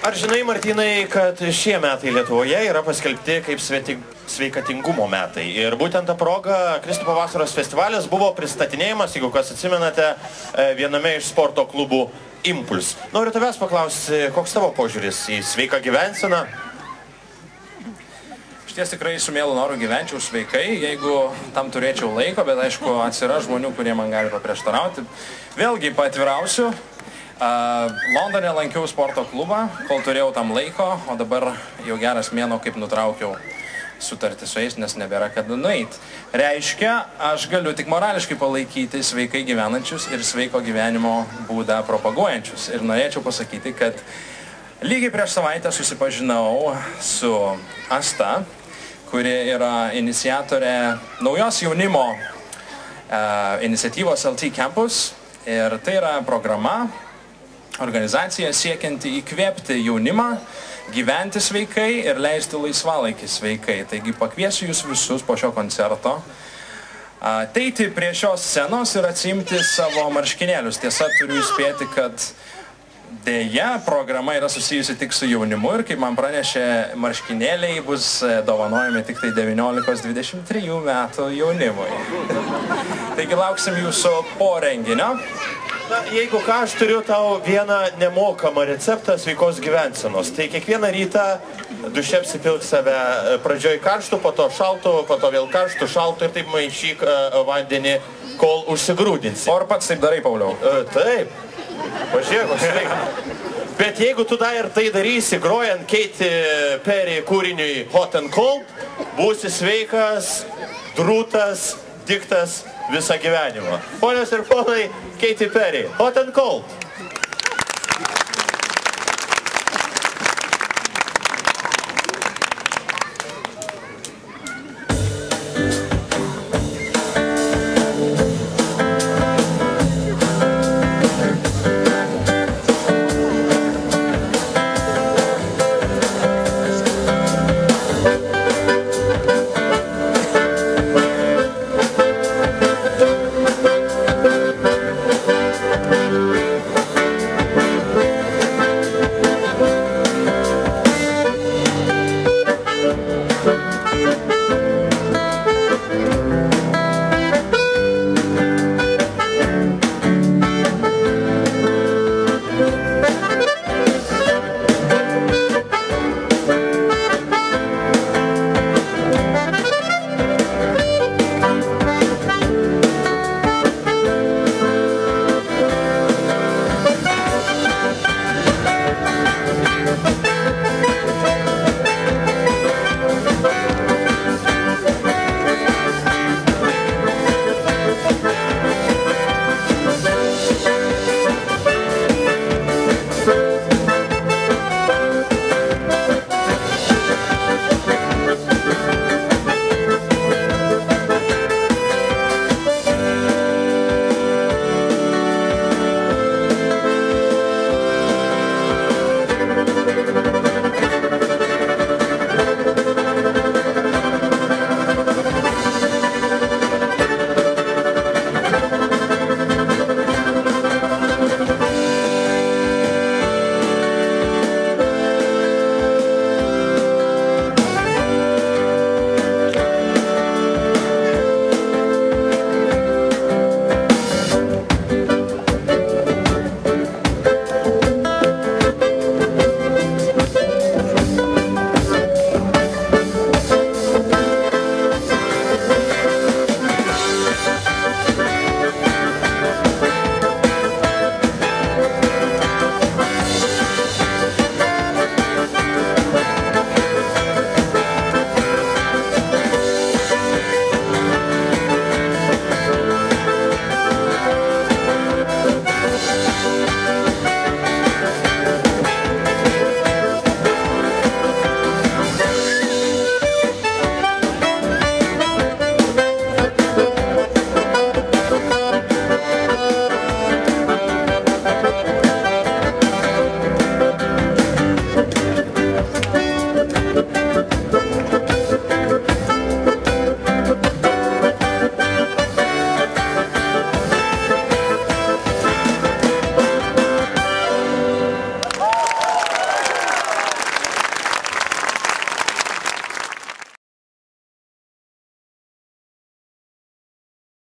Ar žinai, Martynai, kad šie metai Lietuvoje yra paskelbti kaip sveikatingumo metai? Ir būtent ta proga Kristupo vasaros festivalis buvo pristatinėjimas, jeigu kas atsimenate, viename iš sporto klubų Impuls. Noriu tavęs paklausti, koks tavo požiūris į sveiką gyvenseną? Šties tikrai su mielu noru gyvenčiau sveikai, jeigu tam turėčiau laiko, bet aišku, atsiras žmonių, kurie man gali paprieštarauti. Vėlgi paatvirausiu. Londone lankiau sporto klubą, kol turėjau tam laiko, o dabar jau geras mėnuo, kaip nutraukiau sutartį su jais, nes nebėra kada nueiti. Reiškia, aš galiu tik morališkai palaikyti sveikai gyvenančius ir sveiko gyvenimo būdą propaguojančius. Ir norėčiau pasakyti, kad lygiai prieš savaitę susipažinau su Asta, kuri yra iniciatorė naujos jaunimo iniciatyvos LT Campus. Ir tai yra programa, organizacija siekianti įkvėpti jaunimą, gyventi sveikai ir leisti laisvalaikį sveikai. Taigi pakviesiu jūs visus po šio koncerto ateiti prie šios scenos ir atsiimti savo marškinėlius. Tiesa, turiu įspėti, kad dėja programa yra susijusi tik su jaunimu ir kaip man pranešė, marškinėliai bus dovanojami tik tai 19-23 metų jaunimui. Taigi lauksim jūsų po renginio. Na, jeigu ką, aš turiu tau vieną nemokamą receptą sveikos gyvensenos. Tai kiekvieną rytą duše apsipilk save pradžioj karštų, po to šaltų, po to vėl karštų, šaltų ir taip maišyk vandenį, kol užsigrūdinsi. O ar pats taip darai, Pauliau? Taip. Pažiūrėk, sveika. Bet jeigu tu dar ir tai darysi, grojant Katy Perry kūriniui Hot and Cold, būsi sveikas, drūtas, diktas visą gyvenimą. Ponios ir ponai, Katy Perry, Hot and Cold.